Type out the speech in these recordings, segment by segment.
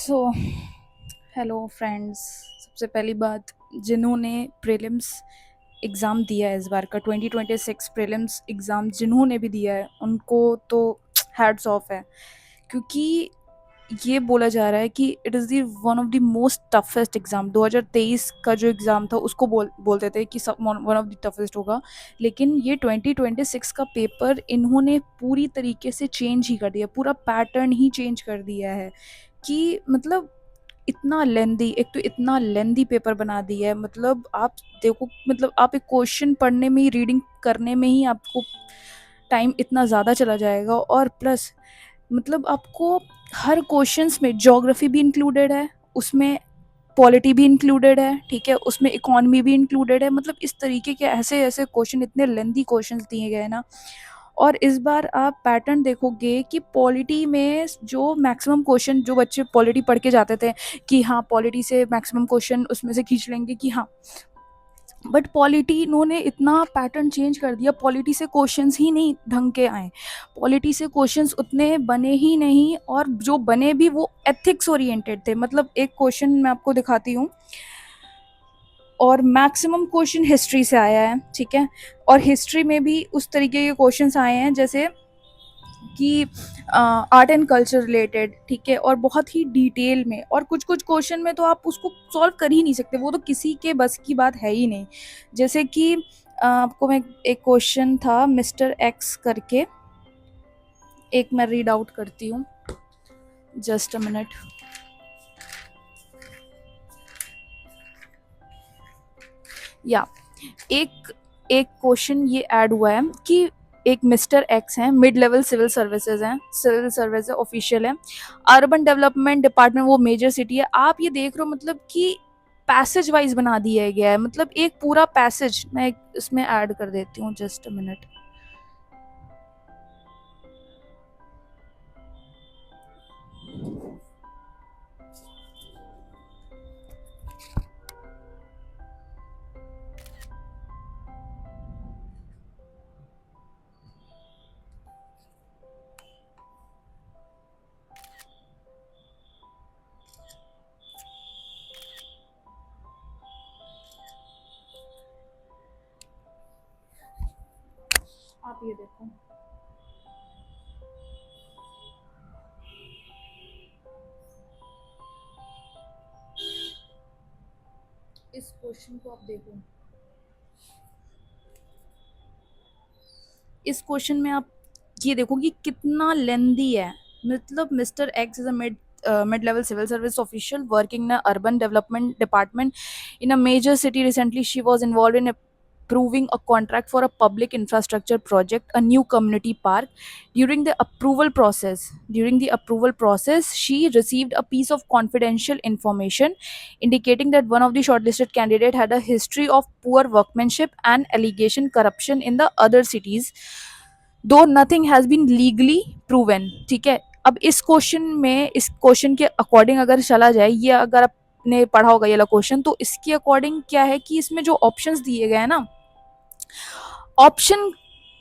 So hello friends. सबसे पहली बात, जिन्होंने प्रीलिम्स एग्ज़ाम दिया है इस बार का 2026 प्रीलिम्स एग्ज़ाम जिन्होंने भी दिया है उनको तो हैट्स ऑफ है, क्योंकि ये बोला जा रहा है कि it is the one of the most toughest exam. 2023 का जो एग्ज़ाम था उसको बोलते थे कि सब वन ऑफ द टफेस्ट होगा, लेकिन ये 2026 का पेपर इन्होंने पूरी तरीके से चेंज ही कर दिया, पूरा पैटर्न ही चेंज कर दिया है। कि मतलब इतना लेंदी, एक तो इतना लेंदी पेपर बना दिया है। मतलब आप देखो, मतलब आप एक क्वेश्चन पढ़ने में ही, रीडिंग करने में ही आपको टाइम इतना ज़्यादा चला जाएगा, और प्लस मतलब आपको हर क्वेश्चंस में ज्योग्राफी भी इंक्लूडेड है, उसमें पॉलिटी भी इंक्लूडेड है, ठीक है, उसमें इकोनॉमी भी इंक्लूडेड है। मतलब इस तरीके के ऐसे ऐसे क्वेश्चन, इतने लेंदी क्वेश्चंस दिए गए ना। और इस बार आप पैटर्न देखोगे कि पॉलिटी में जो मैक्सिमम क्वेश्चन, जो बच्चे पॉलिटी पढ़ के जाते थे कि हाँ पॉलिटी से मैक्सिमम क्वेश्चन उसमें से खींच लेंगे कि हाँ, बट पॉलिटी इन्होंने इतना पैटर्न चेंज कर दिया, पॉलिटी से क्वेश्चंस ही नहीं ढंग के आए, पॉलिटी से क्वेश्चंस उतने बने ही नहीं, और जो बने भी वो एथिक्स ओरिएंटेड थे। मतलब एक क्वेश्चन मैं आपको दिखाती हूँ, और मैक्सिमम क्वेश्चन हिस्ट्री से आया है, ठीक है, और हिस्ट्री में भी उस तरीके के क्वेश्चंस आए हैं जैसे कि आर्ट एंड कल्चर रिलेटेड, ठीक है, और बहुत ही डिटेल में, और कुछ कुछ क्वेश्चन में तो आप उसको सॉल्व कर ही नहीं सकते, वो तो किसी के बस की बात है ही नहीं। जैसे कि आपको मैं एक क्वेश्चन था मिस्टर एक्स करके, एक मैं रीड आउट करती हूँ, जस्ट अ मिनट। या एक एक क्वेश्चन ये ऐड हुआ है कि एक मिस्टर एक्स हैं, मिड लेवल सिविल सर्विसेज हैं, सिविल सर्विस ऑफिशियल है, अर्बन डेवलपमेंट डिपार्टमेंट, वो मेजर सिटी है। आप ये देख रहे हो मतलब कि पैसेज वाइज बना दिया गया है, मतलब एक पूरा पैसेज मैं इसमें ऐड कर देती हूँ, जस्ट अ मिनट। आप ये देखो, इस क्वेश्चन को आप देखो, इस क्वेश्चन में आप ये देखो कि कितना लेंदी है। मतलब mister x is a mid level civil service official working in a urban development department in a major city. Recently she was involved in approving a contract for a public infrastructure project, a new community park. During the approval process she received a piece of confidential information indicating that one of the shortlisted candidate had a history of poor workmanship and allegation corruption in the other cities, though nothing has been legally proven, ठीक है। अब इस question में, इस question के according अगर चला जाए, ये अगर आपने पढ़ा होगा ये वाला क्वेश्चन, तो इसके अकॉर्डिंग क्या है कि इसमें जो ऑप्शंस दिए गए हैं ना, ऑप्शन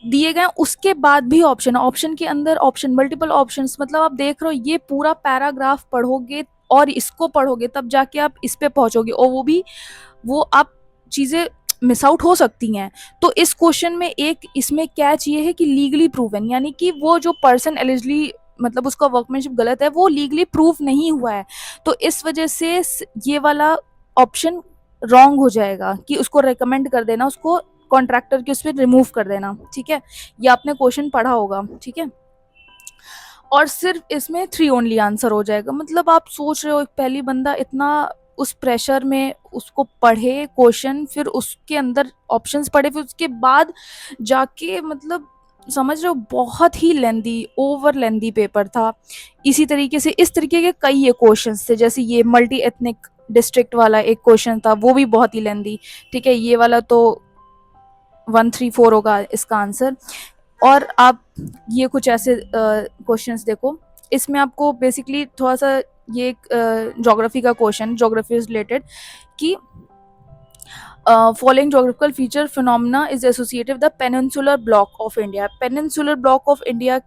दिए गए उसके बाद भी ऑप्शन, ऑप्शन के अंदर ऑप्शन, मल्टीपल ऑप्शंस। मतलब आप देख रहे हो ये पूरा पैराग्राफ पढ़ोगे और इसको पढ़ोगे तब जाके आप इस पे पहुंचोगे, और वो भी, वो आप चीज़ें मिस आउट हो सकती हैं। तो इस क्वेश्चन में एक इसमें कैच ये है कि लीगली प्रूवन, यानी कि वो जो पर्सन एलिजली, मतलब उसका वर्कमैनशिप गलत है, वो लीगली प्रूव नहीं हुआ है। तो इस वजह से ये वाला ऑप्शन रॉन्ग हो जाएगा कि उसको रिकमेंड कर देना, उसको कॉन्ट्रैक्टर के उस पर रिमूव कर देना, ठीक है। ये आपने क्वेश्चन पढ़ा होगा, ठीक है। और सिर्फ इसमें 3 ओनली आंसर हो जाएगा। मतलब आप सोच रहे हो, एक पहली बंदा इतना उस प्रेशर में उसको पढ़े क्वेश्चन, फिर उसके अंदर ऑप्शंस पढ़े, फिर उसके बाद जाके, मतलब समझ रहे हो, बहुत ही लेंदी, ओवर लेंदी पेपर था। इसी तरीके से इस तरीके के कई ये क्वेश्चन थे, जैसे ये मल्टी एथनिक डिस्ट्रिक्ट वाला एक क्वेश्चन था, वो भी बहुत ही लेंदी, ठीक है। ये वाला तो 134 होगा इसका आंसर। और आप ये कुछ ऐसे क्वेश्चंस देखो, इसमें आपको बेसिकली थोड़ा सा ये एक ज्योग्राफी का क्वेश्चन, ज्योग्राफी से रिलेटेड, कि following geographical feature phenomena is associated with the peninsular block of India. Peninsular block of India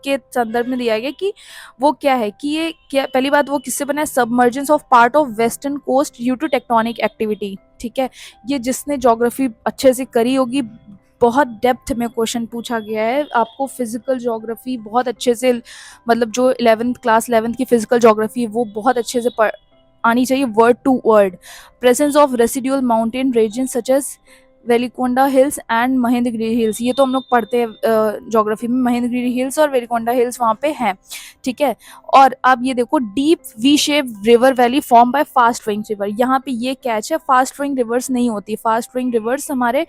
के संदर्भ में दिया गया कि वो क्या है, कि ये क्या, पहली बात वो किससे बना है, submergence of part of western coast due to tectonic activity. ठीक है, ये जिसने ज्योग्राफी अच्छे से करी होगी, बहुत डेप्थ में क्वेश्चन पूछा गया है आपको। फिजिकल ज्योग्राफी बहुत अच्छे से, मतलब जो 11th क्लास 11th की फिजिकल ज्योग्राफी है वो बहुत अच्छे से आनी चाहिए word to word. Presence of residual mountain region such as Velikonda hills and Mahendragiri hills, ये तो हम लोग पढ़ते हैं ज्योग्राफी में, महेंद्रगिरी हिल्स और वेलिकोंडा हिल्स वहाँ पे हैं। ठीक है, और अब ये देखो, deep V shape river valley form by fast flowing river, यहाँ पे ये कैच है, फास्ट फ्लोइंग रिवर्स नहीं होती। फास्ट फ्लोइंग रिवर्स हमारे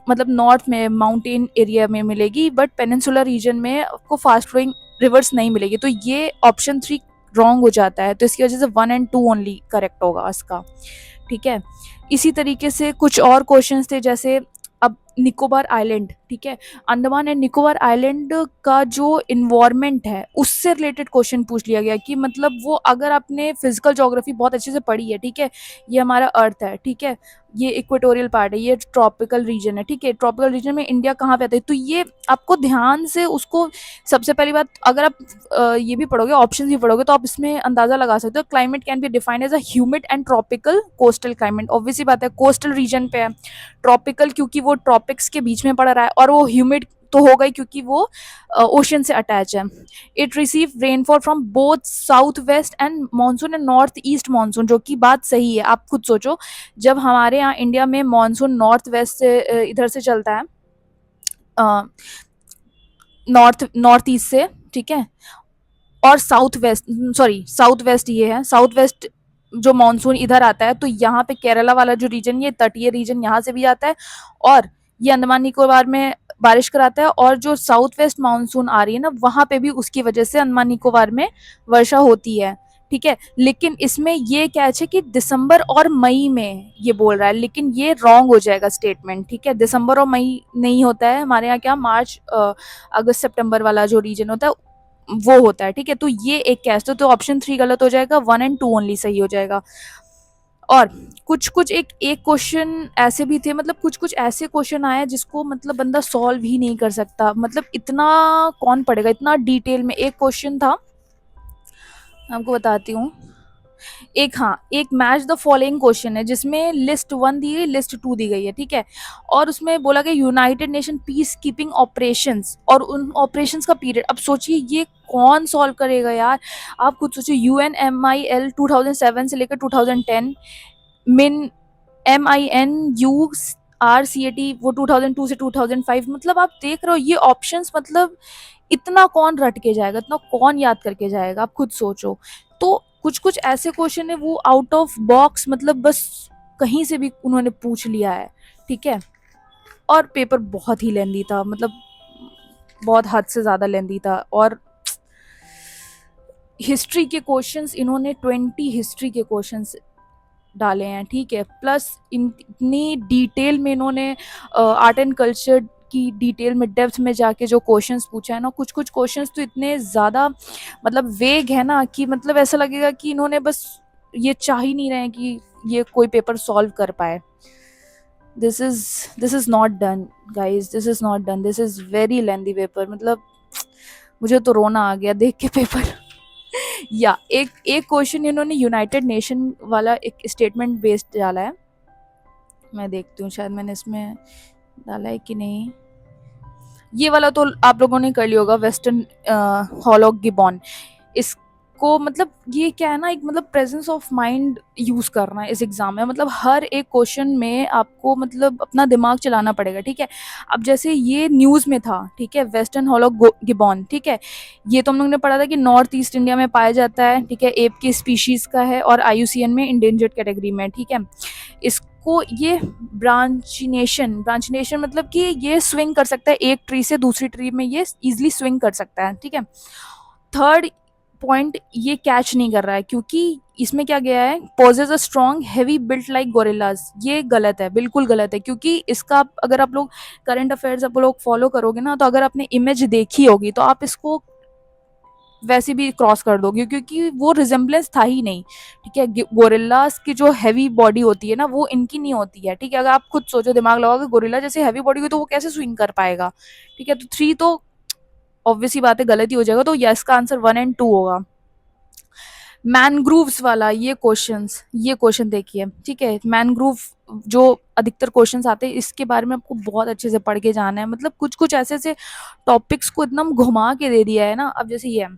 मतलब नॉर्थ में माउंटेन एरिया में मिलेगी, बट पेनिनसुलर रीजन में आपको फास्ट फ्लोइंग रिवर्स नहीं मिलेगी। तो ये ऑप्शन 3 रॉन्ग हो जाता है, तो इसकी वजह से 1 और 2 ओनली करेक्ट होगा इसका। ठीक है, इसी तरीके से कुछ और क्वेश्चंस थे, जैसे अब निकोबार आइलैंड, ठीक है, अंडमान एंड निकोबार आइलैंड का जो इन्वायरमेंट है उससे रिलेटेड क्वेश्चन पूछ लिया गया कि मतलब वो, अगर आपने फिजिकल ज्योग्राफी बहुत अच्छे से पढ़ी है, ठीक है, ये हमारा अर्थ है, ठीक है, ये इक्वेटोरियल पार्ट है, ये ट्रॉपिकल रीजन है, ठीक है, ट्रॉपिकल रीजन में इंडिया कहाँ पे आता है, तो ये आपको ध्यान से उसको, सबसे पहली बात, अगर आप ये भी पढ़ोगे, ऑप्शन भी पढ़ोगे, तो आप इसमें अंदाजा लगा सकते हो। Climate can be defined as a humid and tropical coastal climate, obviously बात है कोस्टल रीजन पे है, ट्रॉपिकल क्योंकि वो ट्रॉपिक्स के बीच में पड़ रहा है, और वो ह्यूमिड तो हो गई क्योंकि वो ओशन से अटैच है। It receive rainfall from both south west and monsoon and north east monsoon, जो कि बात सही है। आप खुद सोचो, जब हमारे यहाँ इंडिया में मानसून नॉर्थ वेस्ट से इधर से चलता है, नॉर्थ ईस्ट से, ठीक है, और south west, sorry south west ये है, साउथ वेस्ट जो मानसून इधर आता है, तो यहाँ पे केरला वाला जो रीजन, ये तटीय रीजन, यहाँ से भी आता है, और ये अंडमान निकोबार में बारिश कराता है, और जो साउथ वेस्ट मानसून आ रही है ना, वहां पे भी उसकी वजह से अंडमान निकोबार में वर्षा होती है। ठीक है, लेकिन इसमें ये कैच है कि दिसंबर और मई में ये बोल रहा है, लेकिन ये रॉन्ग हो जाएगा स्टेटमेंट। ठीक है, दिसंबर और मई नहीं होता है हमारे यहाँ, क्या मार्च अगस्त सितंबर वाला जो रीजन होता है वो होता है। ठीक है, तो ये एक कैच, तो ऑप्शन 3 गलत हो जाएगा, 1 और 2 ओनली सही हो जाएगा। और कुछ कुछ एक क्वेश्चन ऐसे भी थे, मतलब कुछ कुछ ऐसे क्वेश्चन आए जिसको मतलब बंदा सॉल्व ही नहीं कर सकता, मतलब इतना कौन पढ़ेगा इतना डिटेल में। एक क्वेश्चन था, आपको बताती हूँ, एक मैच द फॉलोइंग क्वेश्चन है, जिसमें लिस्ट 1 दी गई, लिस्ट 2 दी गई है, ठीक है, और उसमें बोला गया United nation peace keeping operations और उन ऑपरेशंस का पीरियड। अब सोचिए ये कौन सॉल्व करेगा यार, आप खुद सोचिए, UNMIL 2007 से लेकर 2010, मिन MINURCAT वो 2002 से 2005, मतलब आप देख रहे हो ये ऑप्शंस, मतलब इतना कौन रट के जाएगा, इतना कौन याद करके जाएगा, आप खुद सोचो। तो कुछ कुछ ऐसे क्वेश्चन है वो आउट ऑफ बॉक्स, मतलब बस कहीं से भी उन्होंने पूछ लिया है। ठीक है, और पेपर बहुत ही लेंदी था, मतलब बहुत हद से ज़्यादा लेंदी था, और हिस्ट्री के क्वेश्चंस इन्होंने 20 हिस्ट्री के क्वेश्चंस डाले हैं। ठीक है, प्लस इतनी डिटेल में इन्होंने आर्ट एंड कल्चर की डिटेल में डेप्थ में जाके जो क्वेश्चंस पूछा है ना, कुछ कुछ क्वेश्चंस तो इतने ज़्यादा मतलब वेग है ना, कि मतलब ऐसा लगेगा कि इन्होंने बस ये चाह ही नहीं रहे हैं कि ये कोई पेपर सॉल्व कर पाए। This is not done guys, this is not done, this is very lengthy paper, मतलब मुझे तो रोना आ गया देख के पेपर। या एक क्वेश्चन इन्होंने यूनाइटेड नेशन वाला एक स्टेटमेंट बेस्ड डाला है, मैं देखती हूँ शायद मैंने इसमें डाला है कि नहीं। ये वाला तो आप लोगों ने कर लिया होगा, वेस्टर्न हॉलॉग गिबॉन। इसको मतलब ये क्या है ना, एक मतलब प्रेजेंस ऑफ माइंड यूज करना है इस एग्जाम में, मतलब हर एक क्वेश्चन में आपको मतलब अपना दिमाग चलाना पड़ेगा। ठीक है, अब जैसे ये न्यूज में था, ठीक है, वेस्टर्न हॉलॉग गिबॉन, ठीक है, ये तो हम लोग ने पढ़ा था कि नॉर्थ ईस्ट इंडिया में पाया जाता है, ठीक है, एप की स्पीशीज का है, और IUCN में इंडेंजर्ड कैटेगरी में। ठीक है, इसको ये ब्रांचिनेशन मतलब कि ये स्विंग कर सकता है एक ट्री से दूसरी ट्री में, ये इजिली स्विंग कर सकता है। ठीक है, थर्ड पॉइंट ये कैच नहीं कर रहा है, क्योंकि इसमें क्या गया है, possess a strong heavy built like gorillas, ये गलत है, बिल्कुल गलत है, क्योंकि इसका अगर आप लोग करंट अफेयर्स आप लोग फॉलो करोगे ना, तो अगर आपने इमेज देखी होगी तो आप इसको वैसे भी क्रॉस कर दोगे, क्योंकि वो रिजेम्बलेंस था ही नहीं। ठीक है, गोरिल्लास की जो हैवी बॉडी होती है ना, वो इनकी नहीं होती है। ठीक है, अगर आप खुद सोचो, दिमाग लगाओगे, गोरिल्ला जैसे हैवी बॉडी हो तो वो कैसे स्विंग कर पाएगा। ठीक है, तो 3 तो ऑब्वियस ही बात है गलत ही हो जाएगा, तो यस का आंसर 1 और 2 होगा। मैनग्रूव्स वाला ये क्वेश्चन देखिए, ठीक है। मैनग्रूव जो अधिकतर क्वेश्चंस आते हैं इसके बारे में आपको बहुत अच्छे से पढ़ के जाना है, मतलब कुछ कुछ ऐसे ऐसे टॉपिक्स को एकदम घुमा के दे दिया है ना। अब जैसे ये है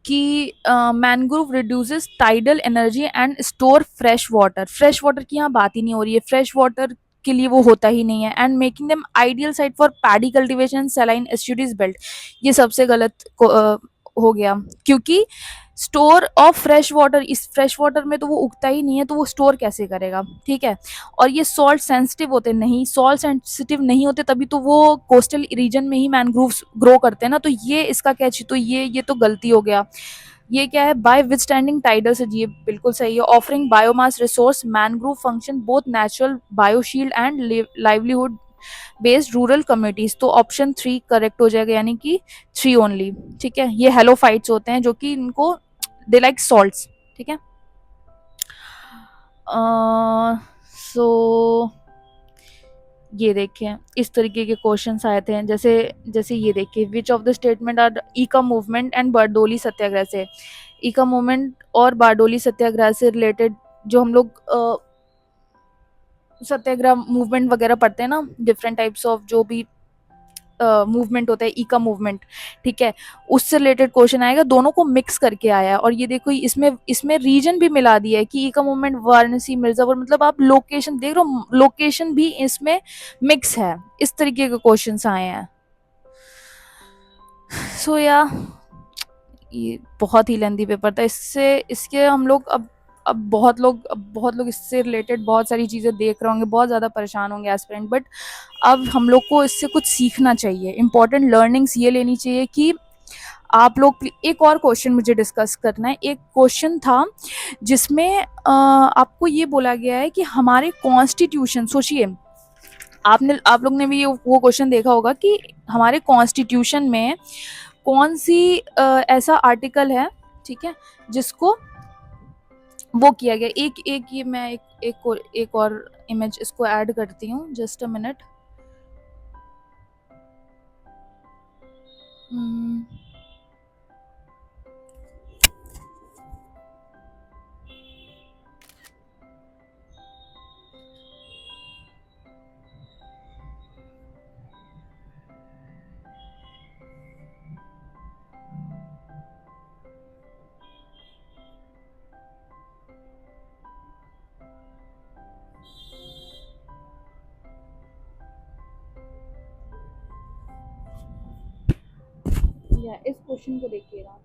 कि mangrove reduces tidal energy and store fresh water की यहाँ बात ही नहीं हो रही है, फ्रेश वाटर के लिए वो होता ही नहीं है। And making them ideal site for paddy cultivation saline estuaries belt, ये सबसे गलत हो गया, क्योंकि स्टोर ऑफ फ्रेश वाटर, इस फ्रेश वाटर में तो वो उगता ही नहीं है, तो वो स्टोर कैसे करेगा, ठीक है। और ये सॉल्ट सेंसिटिव होते नहीं, सॉल्ट सेंसिटिव नहीं होते तभी तो वो कोस्टल रीजन में ही मैनग्रोव्स ग्रो करते हैं ना। तो ये इसका क्या, तो ये तो गलती हो गया। ये क्या है, बाय विथस्टैंडिंग टाइडल से, ये बिल्कुल सही है। Offering biomass resource, mangrove function both natural bioshield and livelihood based rural communities, तो ऑप्शन 3 करेक्ट हो जाएगा, यानी कि 3 ओनली, ठीक है। ये हेलोफाइट्स होते हैं जो कि इनको दे लाइक सॉल्ट्स, ठीक है। सो ये देखें, इस तरीके के क्वेश्चंस आए थे, जैसे जैसे ये देखिए, which of the statement are Eka movement and Bardoli Satyagraha से, ईका मूवमेंट और बारडोली सत्याग्रह से रिलेटेड जो हम लोग सत्याग्रह मूवमेंट वगैरह पढ़ते हैं ना, डिफरेंट टाइप्स ऑफ जो भी मूवमेंट होता है, ईका मूवमेंट, ठीक है, उससे रिलेटेड क्वेश्चन आएगा, दोनों को मिक्स करके आया है। और ये देखो इसमें इसमें रीजन भी मिला दिया है कि ईका मूवमेंट वाराणसी मिर्जापुर, मतलब आप लोकेशन देख रहे हो, लोकेशन भी इसमें मिक्स है। इस तरीके के क्वेश्चंस आए हैं। सो या ये बहुत ही लेंदी पेपर था, इससे इसके हम लोग अब बहुत लोग इससे रिलेटेड बहुत सारी चीज़ें देख रहे होंगे, बहुत ज़्यादा परेशान होंगे एस्पिरेंट, बट अब हम लोग को इससे कुछ सीखना चाहिए, इंपॉर्टेंट लर्निंग्स ये लेनी चाहिए कि आप लोग। एक और क्वेश्चन मुझे डिस्कस करना है, एक क्वेश्चन था जिसमें आपको ये बोला गया है कि हमारे कॉन्स्टिट्यूशन, सोचिए आप लोग ने भी वो क्वेश्चन देखा होगा कि हमारे कॉन्स्टिट्यूशन में कौन सी ऐसा आर्टिकल है, ठीक है, जिसको वो किया गया। एक एक ये मैं एक और इमेज इसको ऐड करती हूँ, जस्ट अ मिनट। या इस क्वेश्चन को देखिएगा,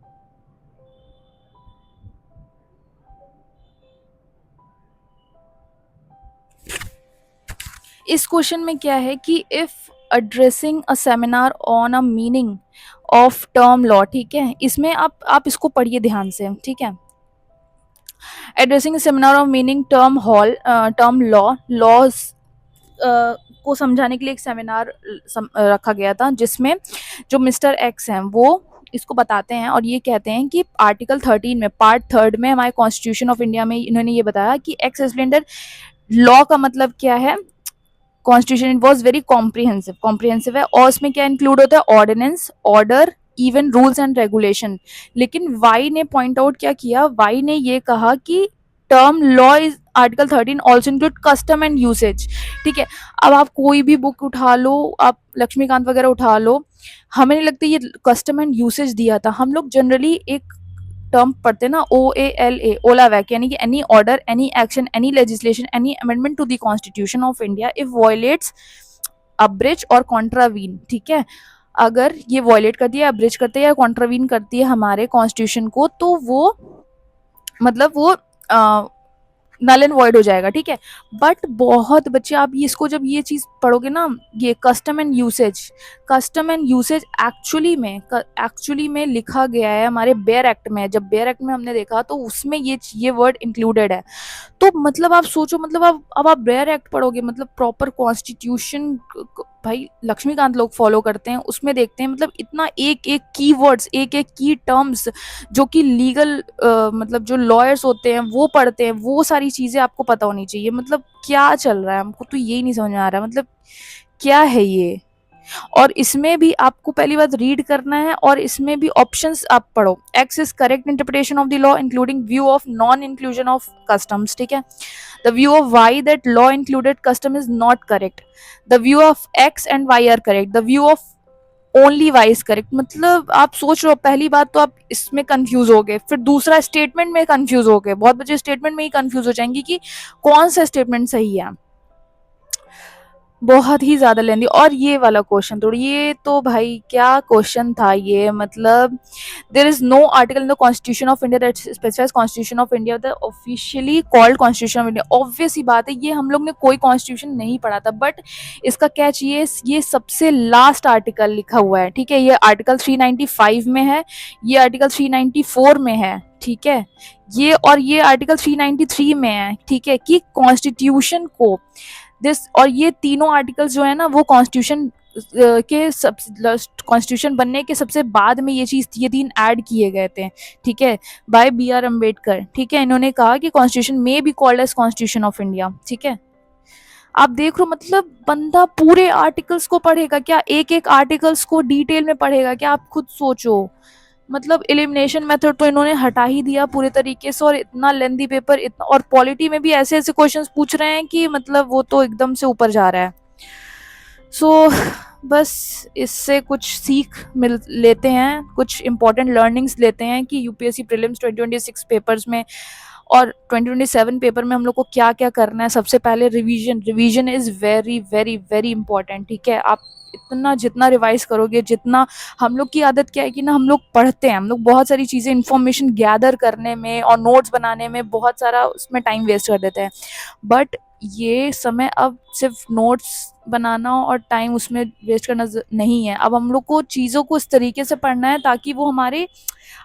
इस क्वेश्चन में क्या है कि if addressing a seminar on a meaning of term law, ठीक है, इसमें आप इसको पढ़िए ध्यान से, ठीक है। Addressing seminar of meaning term laws को समझाने के लिए एक सेमिनार रखा गया था, जिसमें जो मिस्टर एक्स हैं वो इसको बताते हैं और ये कहते हैं कि आर्टिकल 13 में पार्ट 3 में हमारे कॉन्स्टिट्यूशन ऑफ इंडिया में इन्होंने ये बताया कि एक्स स्प्लेंडर लॉ का मतलब क्या है। Constitution it was very comprehensive है, और उसमें क्या इंक्लूड होता है, ordinance, order, even rules and regulation. लेकिन वाई ने पॉइंट आउट क्या किया, वाई ने ये कहा कि term law is article 13 also include custom and usage, ठीक है। अब आप कोई भी बुक उठा लो, आप लक्ष्मीकांत वगैरह उठा लो, हमें नहीं लगता ये कस्टम एंड यूसेज दिया था। हम लोग जनरली एक टर्म पढ़ते ना, OALA, ओलावैक, यानी कि any order, any action, any legislation, any amendment to the constitution of India if violates, abridge और कॉन्ट्रावीन, ठीक है। अगर ये वॉयलेट करती है, अब्रिज करती है या कॉन्ट्रावीन करती है हमारे कॉन्स्टिट्यूशन को, तो वो मतलब वो नल एंड वॉइड हो जाएगा, ठीक है। बट बहुत बच्चे, आप इसको जब ये चीज़ पढ़ोगे ना, ये कस्टम एंड यूसेज एक्चुअली में लिखा गया है हमारे बेयर एक्ट में। जब बेयर एक्ट में हमने देखा तो उसमें ये वर्ड इंक्लूडेड है। तो मतलब आप सोचो, मतलब अब आप बेयर एक्ट पढ़ोगे, मतलब प्रॉपर कॉन्स्टिट्यूशन भाई लक्ष्मीकांत लोग फॉलो करते हैं, उसमें देखते हैं मतलब इतना एक एक की वर्ड्स, एक एक की टर्म्स जो कि लीगल मतलब जो लॉयर्स होते हैं वो पढ़ते हैं, वो सारी चीज़ें आपको पता होनी चाहिए। मतलब क्या चल रहा है, हमको तो यही नहीं समझ में आ रहा है, मतलब क्या है ये। और इसमें भी आपको पहली बात रीड करना है, और इसमें भी ऑप्शंस आप पढ़ो। X is correct interpretation of the law including view of non inclusion of customs, ठीक है। The view of Y that law included custom is not correct, the view of X and Y are correct, the view of only Y is correct. मतलब आप सोच रहे हो, पहली बात तो आप इसमें कंफ्यूज हो गए, फिर दूसरा स्टेटमेंट में कंफ्यूज हो गए, बहुत बच्चे स्टेटमेंट में ही कंफ्यूज हो जाएंगे कि कौन सा स्टेटमेंट सही है। बहुत ही ज़्यादा लेंदी। और ये वाला क्वेश्चन थोड़ी, ये तो भाई क्या क्वेश्चन था ये, मतलब there is no article in the constitution of India that specifies constitution of India the officially called constitution of India. Obvious ही बात है, ये हम लोग ने कोई कॉन्स्टिट्यूशन नहीं पढ़ा था, बट इसका कैच ये सबसे लास्ट आर्टिकल लिखा हुआ है, ठीक है। ये आर्टिकल 395 में है, ये आर्टिकल 394 में है, ठीक है। ये और ये आर्टिकल 393 में है, ठीक है, कि कॉन्स्टिट्यूशन को दिस, और ये तीनों आर्टिकल्स जो है ना वो कॉन्स्टिट्यूशन के सब कॉन्स्टिट्यूशन बनने के सबसे बाद में ये तीन ऐड किए गए थे, ठीक है, बाय बी आर अम्बेडकर, ठीक है। इन्होंने कहा कि कॉन्स्टिट्यूशन में be called as constitution of India, ठीक है। आप देख लो, मतलब बंदा पूरे आर्टिकल्स को पढ़ेगा क्या, एक एक आर्टिकल्स को डिटेल में पढ़ेगा क्या, आप खुद सोचो। मतलब एलिमिनेशन मेथड तो इन्होंने हटा ही दिया पूरे तरीके से, और इतना लेंदी पेपर, इतना, और पॉलिटी में भी ऐसे ऐसे क्वेश्चंस पूछ रहे हैं कि मतलब वो तो एकदम से ऊपर जा रहा है। सो बस इससे कुछ सीख मिल लेते हैं, कुछ इंपॉर्टेंट लर्निंग्स लेते हैं कि यूपीएससी प्रीलिम्स 2026 पेपर्स में और 2027 पेपर में हम लोग को क्या क्या करना है। सबसे पहले revision is very very very important, ठीक है। आप इतना जितना रिवाइज करोगे, जितना, हम लोग की आदत क्या है कि ना, हम लोग पढ़ते हैं, हम लोग बहुत सारी चीज़ें इन्फॉर्मेशन गैदर करने में और नोट्स बनाने में बहुत सारा उसमें टाइम वेस्ट कर देते हैं, बट ये समय अब सिर्फ नोट्स बनाना और टाइम उसमें वेस्ट करना नहीं है। अब हम लोग को चीज़ों को इस तरीके से पढ़ना है ताकि वो हमारे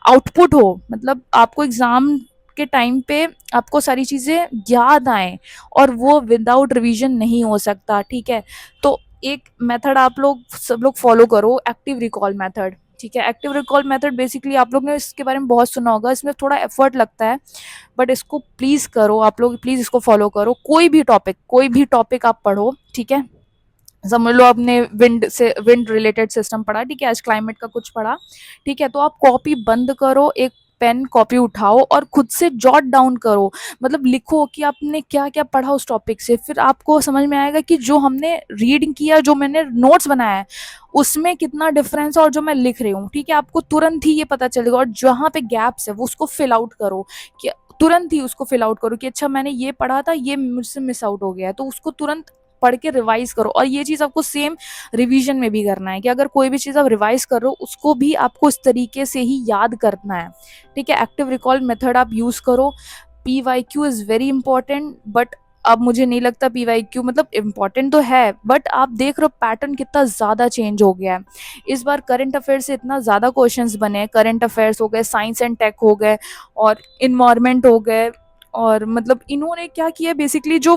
आउटपुट हो, मतलब आपको एग्ज़ाम के टाइम पे आपको सारी चीज़ें याद आएँ, और वो विदाउट रिवीजन नहीं हो सकता, ठीक है। तो एक मेथड आप लोग सब लोग फॉलो करो, एक्टिव रिकॉल मेथड, ठीक है। एक्टिव रिकॉल मेथड बेसिकली आप लोग ने इसके बारे में बहुत सुना होगा, इसमें थोड़ा एफर्ट लगता है, बट इसको प्लीज़ करो, आप लोग प्लीज़ इसको फॉलो करो। कोई भी टॉपिक आप पढ़ो, ठीक है। समझ लो आपने विंड रिलेटेड सिस्टम पढ़ा, ठीक है, आज क्लाइमेट का कुछ पढ़ा, ठीक है, तो आप कॉपी बंद करो, एक पेन कॉपी उठाओ और खुद से जॉट डाउन करो, मतलब लिखो कि आपने क्या क्या पढ़ा उस टॉपिक से, फिर आपको समझ में आएगा कि जो हमने रीडिंग किया, जो मैंने नोट्स बनाया है, उसमें कितना डिफरेंस है और जो मैं लिख रही हूँ, ठीक है। आपको तुरंत ही ये पता चलेगा, और जहाँ पे गैप्स है वो उसको फिल आउट करो, कि तुरंत ही उसको फिल आउट करो कि अच्छा मैंने ये पढ़ा था, ये मुझसे मिस आउट हो गया है, तो उसको तुरंत पढ़ के रिवाइज करो। और ये चीज़ आपको सेम रिवीजन में भी करना है, कि अगर कोई भी चीज़ आप रिवाइज कर रहे हो उसको भी आपको इस तरीके से ही याद करना है, ठीक है। एक्टिव रिकॉल मेथड आप यूज़ करो। PYQ is very important, but अब मुझे नहीं लगता PYQ, मतलब इम्पॉर्टेंट तो है, बट आप देख रहे हो पैटर्न कितना ज़्यादा चेंज हो गया है। इस बार करंट अफेयर से इतना ज़्यादा क्वेश्चंस बने, करंट अफेयर्स हो गए, साइंस एंड टेक हो गए, और इन्वायरमेंट हो गए, और मतलब इन्होंने क्या किया बेसिकली, जो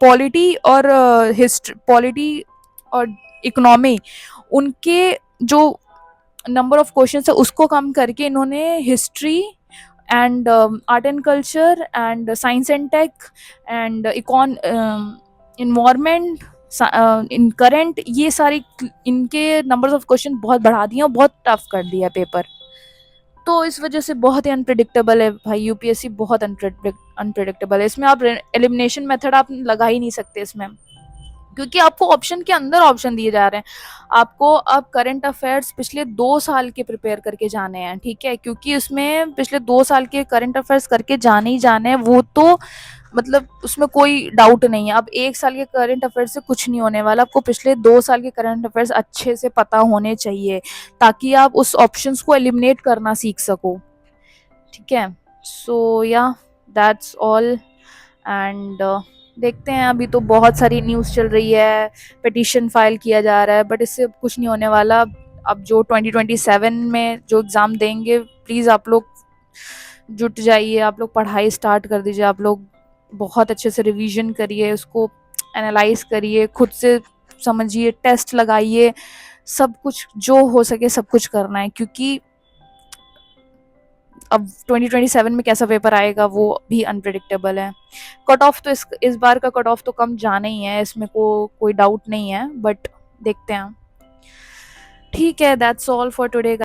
पॉलिटी और पॉलिटी और इकोनॉमी, उनके जो नंबर ऑफ क्वेश्चंस है उसको कम करके इन्होंने history and art and culture and science and tech and environment in current, ये सारी इनके नंबर ऑफ क्वेश्चन बहुत बढ़ा दिए और बहुत टफ कर दिया पेपर। तो इस वजह से बहुत ही अनप्रिडिक्टेबल है भाई, यूपीएससी बहुत अनप्रिडिक्टेबल है। इसमें आप एलिमिनेशन मेथड आप लगा ही नहीं सकते इसमें, क्योंकि आपको ऑप्शन के अंदर ऑप्शन दिए जा रहे हैं। आपको अब करंट अफेयर्स पिछले 2 साल के प्रिपेयर करके जाने हैं, ठीक है, क्योंकि उसमें पिछले 2 साल के करंट अफेयर्स करके जाने ही जाने हैं, वो तो मतलब उसमें कोई डाउट नहीं है। अब 1 साल के करंट अफेयर्स से कुछ नहीं होने वाला, आपको पिछले 2 साल के करंट अफेयर्स अच्छे से पता होने चाहिए, ताकि आप उस ऑप्शंस को एलिमिनेट करना सीख सको, ठीक है। सो या दैट्स ऑल। एंड देखते हैं, अभी तो बहुत सारी न्यूज़ चल रही है, पिटीशन फाइल किया जा रहा है, बट इससे कुछ नहीं होने वाला। अब जो 2027 में जो एग्ज़ाम देंगे, प्लीज़ आप लोग जुट जाइए, आप लोग पढ़ाई स्टार्ट कर दीजिए, आप लोग बहुत अच्छे से रिवीजन करिए, उसको एनालाइज करिए, खुद से समझिए, टेस्ट लगाइए, सब कुछ जो हो सके सब कुछ करना है, क्योंकि अब 2027 में कैसा पेपर आएगा वो भी अनप्रिडिक्टेबल है। कट ऑफ तो इस बार का कट ऑफ तो कम जाना ही है, इसमें कोई डाउट नहीं है, बट देखते हैं। ठीक है, दैट्स ऑल फॉर टुडे।